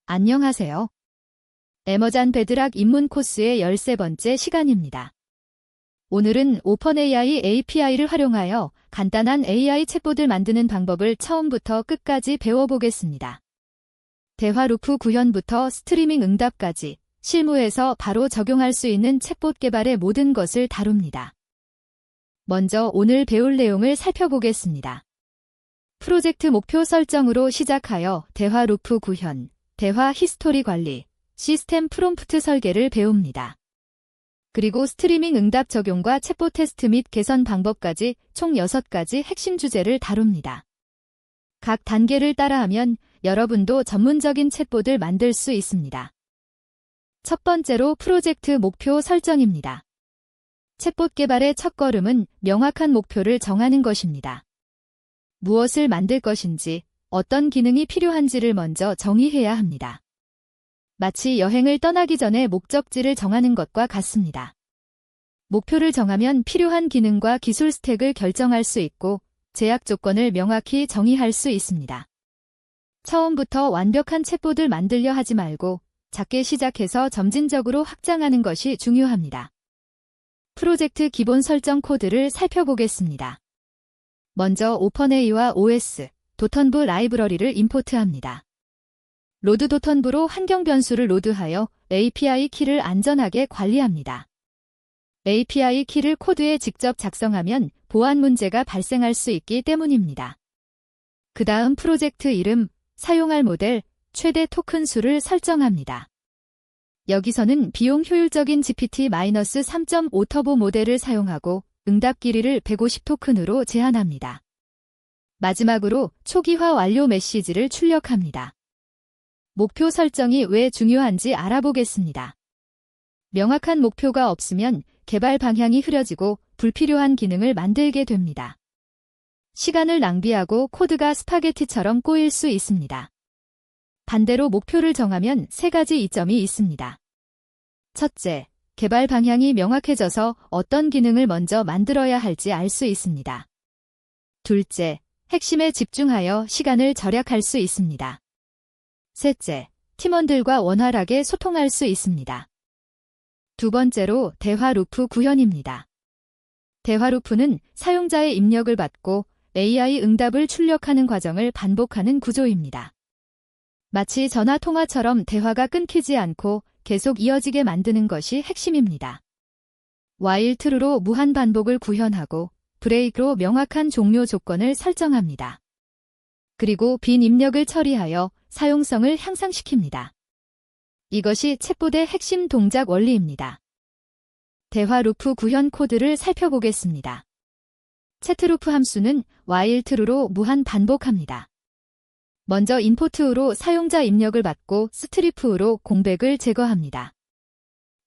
안녕하세요. 에머잔 베드락 입문 코스의 13번째 시간입니다. 오늘은 오펀AI API를 활용하여 간단한 AI 챗봇을 만드는 방법을 처음부터 끝까지 배워보겠습니다. 대화 루프 구현부터 스트리밍 응답까지 실무에서 바로 적용할 수 있는 챗봇 개발의 모든 것을 다룹니다. 먼저 오늘 배울 내용을 살펴보겠습니다. 프로젝트 목표 설정으로 시작하여 대화 루프 구현, 대화 히스토리 관리, 시스템 프롬프트 설계를 배웁니다. 그리고 스트리밍 응답 적용과 챗봇 테스트 및 개선 방법까지 총 6가지 핵심 주제를 다룹니다. 각 단계를 따라하면 여러분도 전문적인 챗봇을 만들 수 있습니다. 첫 번째로 프로젝트 목표 설정입니다. 챗봇 개발의 첫걸음은 명확한 목표를 정하는 것입니다. 무엇을 만들 것인지, 어떤 기능이 필요한지를 먼저 정의해야 합니다. 마치 여행을 떠나기 전에 목적지를 정하는 것과 같습니다. 목표를 정하면 필요한 기능과 기술 스택을 결정할 수 있고 제약 조건을 명확히 정의할 수 있습니다. 처음부터 완벽한 챗봇을 만들려 하지 말고 작게 시작해서 점진적으로 확장하는 것이 중요합니다. 프로젝트 기본 설정 코드를 살펴보겠습니다. 먼저 오펀AI와 OS, 도턴부 라이브러리를 임포트합니다. 로드 도턴부로 환경 변수를 로드하여 API 키를 안전하게 관리합니다. API 키를 코드에 직접 작성하면 보안 문제가 발생할 수 있기 때문입니다. 그 다음 프로젝트 이름, 사용할 모델, 최대 토큰 수를 설정합니다. 여기서는 비용 효율적인 GPT-3.5 터보 모델을 사용하고 응답 길이를 150 토큰으로 제한합니다. 마지막으로 초기화 완료 메시지를 출력합니다. 목표 설정이 왜 중요한지 알아보겠습니다. 명확한 목표가 없으면 개발 방향이 흐려지고 불필요한 기능을 만들게 됩니다. 시간을 낭비하고 코드가 스파게티처럼 꼬일 수 있습니다. 반대로 목표를 정하면 3가지 이점이 있습니다. 첫째, 개발 방향이 명확해져서 어떤 기능을 먼저 만들어야 할지 알 수 있습니다. 둘째, 핵심에 집중하여 시간을 절약할 수 있습니다. 셋째, 팀원들과 원활하게 소통할 수 있습니다. 두 번째로 대화 루프 구현입니다. 대화 루프는 사용자의 입력을 받고 AI 응답을 출력하는 과정을 반복하는 구조입니다. 마치 전화 통화처럼 대화가 끊기지 않고 계속 이어지게 만드는 것이 핵심입니다. while true로 무한 반복을 구현하고 break로 명확한 종료 조건을 설정합니다. 그리고 빈 입력을 처리하여 사용성을 향상시킵니다. 이것이 챗봇의 핵심 동작 원리입니다. 대화 루프 구현 코드를 살펴보겠습니다. 채트루프 함수는 while true로 무한 반복합니다. 먼저 인포트로 사용자 입력을 받고 스트리프로 공백을 제거합니다.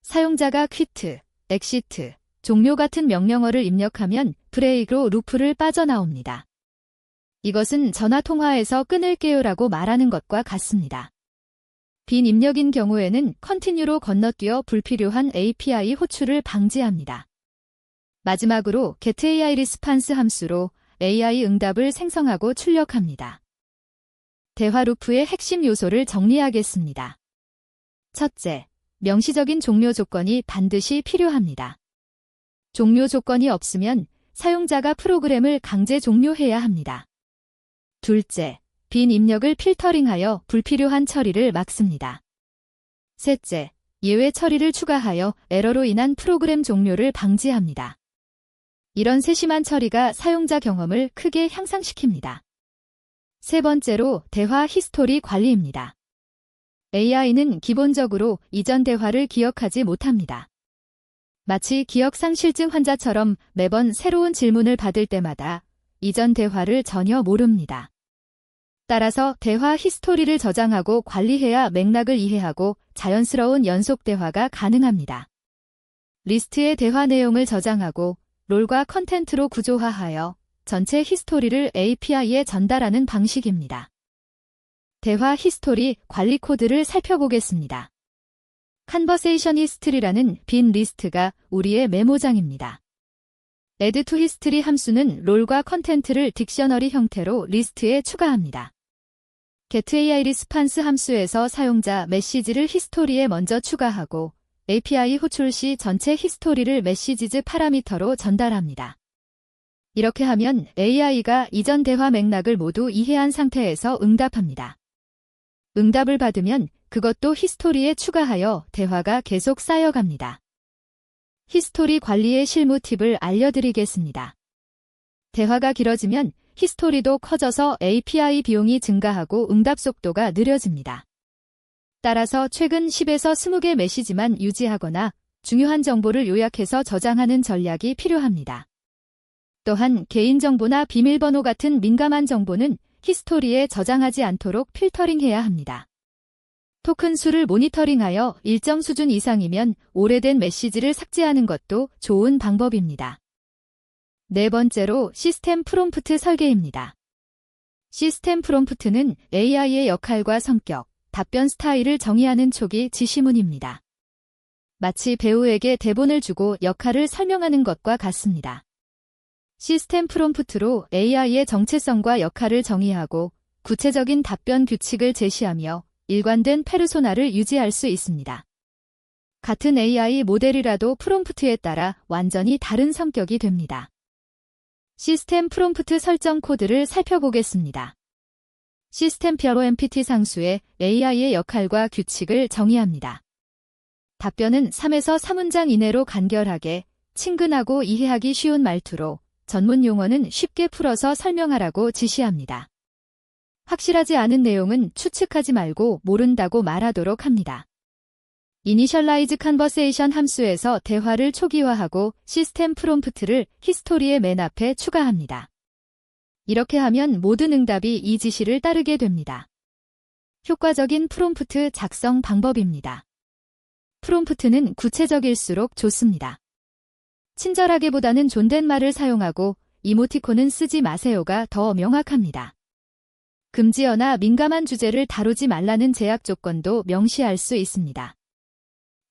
사용자가 quit, exit, 종료 같은 명령어를 입력하면 브레이크로 루프를 빠져나옵니다. 이것은 전화 통화에서 끊을게요라고 말하는 것과 같습니다. 빈 입력인 경우에는 continue로 건너뛰어 불필요한 API 호출을 방지합니다. 마지막으로 getAI response 함수로 AI 응답을 생성하고 출력합니다. 대화 루프의 핵심 요소를 정리하겠습니다. 첫째, 명시적인 종료 조건이 반드시 필요합니다. 종료 조건이 없으면 사용자가 프로그램을 강제 종료해야 합니다. 둘째, 빈 입력을 필터링하여 불필요한 처리를 막습니다. 셋째, 예외 처리를 추가하여 에러로 인한 프로그램 종료를 방지합니다. 이런 세심한 처리가 사용자 경험을 크게 향상시킵니다. 세 번째로 대화 히스토리 관리입니다. AI는 기본적으로 이전 대화를 기억하지 못합니다. 마치 기억상실증 환자처럼 매번 새로운 질문을 받을 때마다 이전 대화를 전혀 모릅니다. 따라서 대화 히스토리를 저장하고 관리해야 맥락을 이해하고 자연스러운 연속 대화가 가능합니다. 리스트의 대화 내용을 저장하고 롤과 컨텐트로 구조화하여 전체 히스토리를 API에 전달하는 방식입니다. 대화 히스토리 관리 코드를 살펴보겠습니다. 컨버세이션 히스토리라는 빈 리스트가 우리의 메모장입니다. add to history 함수는 롤과 컨텐트를 딕셔너리 형태로 리스트에 추가합니다. getAI response 함수에서 사용자 메시지를 히스토리에 먼저 추가하고 API 호출 시 전체 히스토리를 메시지즈 파라미터로 전달합니다. 이렇게 하면 AI가 이전 대화 맥락을 모두 이해한 상태에서 응답합니다. 응답을 받으면 그것도 히스토리에 추가하여 대화가 계속 쌓여갑니다. 히스토리 관리의 실무 팁을 알려드리겠습니다. 대화가 길어지면 히스토리도 커져서 API 비용이 증가하고 응답 속도가 느려집니다. 따라서 최근 10에서 20개 메시지만 유지하거나 중요한 정보를 요약해서 저장하는 전략이 필요합니다. 또한 개인정보나 비밀번호 같은 민감한 정보는 히스토리에 저장하지 않도록 필터링해야 합니다. 토큰 수를 모니터링하여 일정 수준 이상이면 오래된 메시지를 삭제하는 것도 좋은 방법입니다. 네 번째로 시스템 프롬프트 설계입니다. 시스템 프롬프트는 AI의 역할과 성격, 답변 스타일을 정의하는 초기 지시문입니다. 마치 배우에게 대본을 주고 역할을 설명하는 것과 같습니다. 시스템 프롬프트로 AI의 정체성과 역할을 정의하고 구체적인 답변 규칙을 제시하며 일관된 페르소나를 유지할 수 있습니다. 같은 AI 모델이라도 프롬프트에 따라 완전히 다른 성격이 됩니다. 시스템 프롬프트 설정 코드를 살펴보겠습니다. 시스템 PROMPT 상수에 AI의 역할과 규칙을 정의합니다. 답변은 3에서 4문장 이내로 간결하게, 친근하고 이해하기 쉬운 말투로 전문 용어는 쉽게 풀어서 설명하라고 지시합니다. 확실하지 않은 내용은 추측하지 말고 모른다고 말하도록 합니다. Initialize Conversation 함수에서 대화를 초기화하고 시스템 프롬프트를 히스토리의 맨 앞에 추가합니다. 이렇게 하면 모든 응답이 이 지시를 따르게 됩니다. 효과적인 프롬프트 작성 방법입니다. 프롬프트는 구체적일수록 좋습니다. 친절하게보다는 존댓말을 사용하고 이모티콘은 쓰지 마세요가 더 명확합니다. 금지어나 민감한 주제를 다루지 말라는 제약 조건도 명시할 수 있습니다.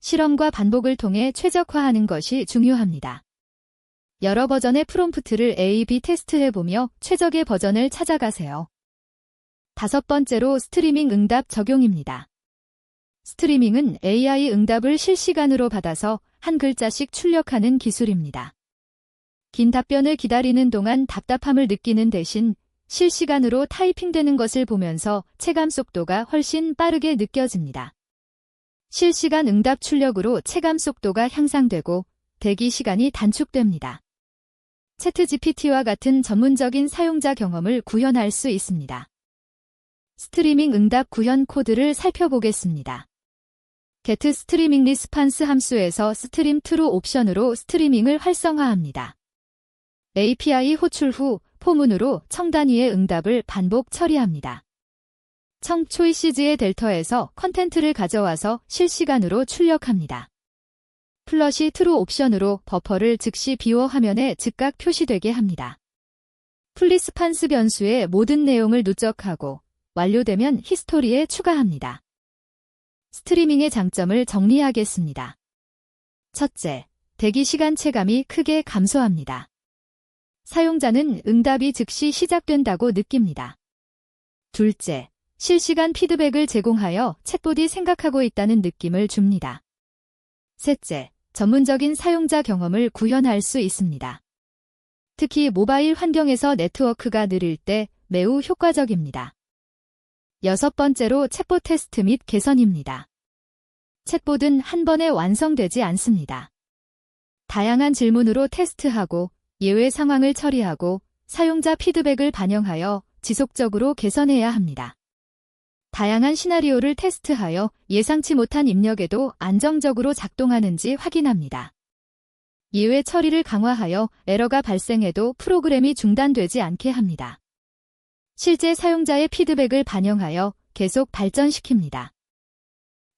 실험과 반복을 통해 최적화하는 것이 중요합니다. 여러 버전의 프롬프트를 A/B 테스트해보며 최적의 버전을 찾아가세요. 다섯 번째로 스트리밍 응답 적용입니다. 스트리밍은 AI 응답을 실시간으로 받아서 한 글자씩 출력하는 기술입니다. 긴 답변을 기다리는 동안 답답함을 느끼는 대신 실시간으로 타이핑되는 것을 보면서 체감 속도가 훨씬 빠르게 느껴집니다. 실시간 응답 출력으로 체감 속도가 향상되고 대기 시간이 단축됩니다. 챗GPT와 같은 전문적인 사용자 경험을 구현할 수 있습니다. 스트리밍 응답 구현 코드를 살펴보겠습니다. get streaming response 함수에서 stream true 옵션으로 스트리밍을 활성화합니다. API 호출 후 포문으로 청 단위의 응답을 반복 처리합니다. 청 초이시즈의 델터에서 컨텐트를 가져와서 실시간으로 출력합니다. 플러시 트루 옵션으로 버퍼를 즉시 비워 화면에 즉각 표시되게 합니다. 풀리스판스 변수의 모든 내용을 누적하고 완료되면 히스토리에 추가합니다. 스트리밍의 장점을 정리하겠습니다. 첫째, 대기 시간 체감이 크게 감소합니다. 사용자는 응답이 즉시 시작된다고 느낍니다. 둘째, 실시간 피드백을 제공하여 챗봇이 생각하고 있다는 느낌을 줍니다. 셋째, 전문적인 사용자 경험을 구현할 수 있습니다. 특히 모바일 환경에서 네트워크가 느릴 때 매우 효과적입니다. 여섯 번째로 챗봇 테스트 및 개선입니다. 챗봇은 한 번에 완성되지 않습니다. 다양한 질문으로 테스트하고 예외 상황을 처리하고 사용자 피드백을 반영하여 지속적으로 개선해야 합니다. 다양한 시나리오를 테스트하여 예상치 못한 입력에도 안정적으로 작동하는지 확인합니다. 예외 처리를 강화하여 에러가 발생해도 프로그램이 중단되지 않게 합니다. 실제 사용자의 피드백을 반영하여 계속 발전시킵니다.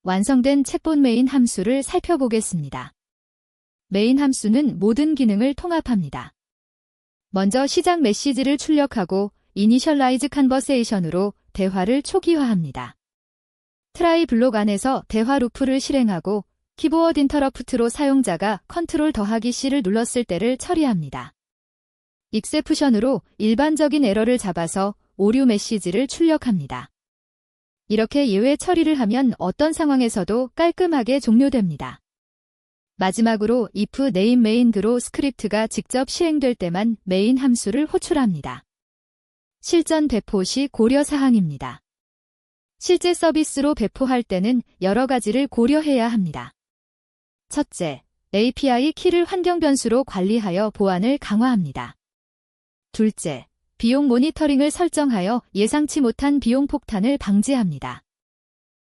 완성된 챗봇 메인 함수를 살펴보겠습니다. 메인 함수는 모든 기능을 통합합니다. 먼저 시작 메시지를 출력하고 Initialize Conversation으로 대화를 초기화합니다. 트라이 블록 안에서 대화 루프를 실행하고 키보드 인터러프트로 사용자가 컨트롤 더하기 C를 눌렀을 때를 처리합니다. 익셉션으로 일반적인 에러를 잡아서 오류 메시지를 출력합니다. 이렇게 예외 처리를 하면 어떤 상황에서도 깔끔하게 종료됩니다. 마지막으로 if name main grow 스크립트가 직접 시행될 때만 메인 함수를 호출합니다. 실전 배포 시 고려 사항입니다. 실제 서비스로 배포할 때는 여러 가지를 고려해야 합니다. 첫째, API 키를 환경 변수로 관리하여 보안을 강화합니다. 둘째, 비용 모니터링을 설정하여 예상치 못한 비용 폭탄을 방지합니다.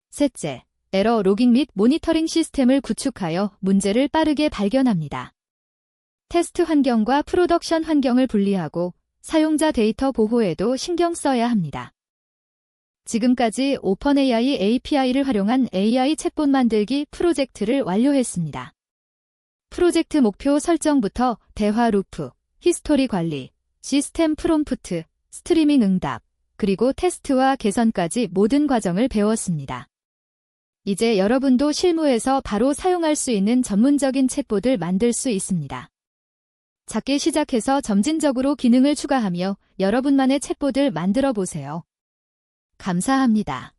셋째, 에러 로깅 및 모니터링 시스템을 구축하여 문제를 빠르게 발견합니다. 테스트 환경과 프로덕션 환경을 분리하고 사용자 데이터 보호에도 신경 써야 합니다. 지금까지 오픈AI API를 활용한 AI 챗봇 만들기 프로젝트를 완료했습니다. 프로젝트 목표 설정부터 대화 루프, 히스토리 관리, 시스템 프롬프트, 스트리밍 응답, 그리고 테스트와 개선까지 모든 과정을 배웠습니다. 이제 여러분도 실무에서 바로 사용할 수 있는 전문적인 챗봇을 만들 수 있습니다. 작게 시작해서 점진적으로 기능을 추가하며 여러분만의 챗봇을 만들어 보세요. 감사합니다.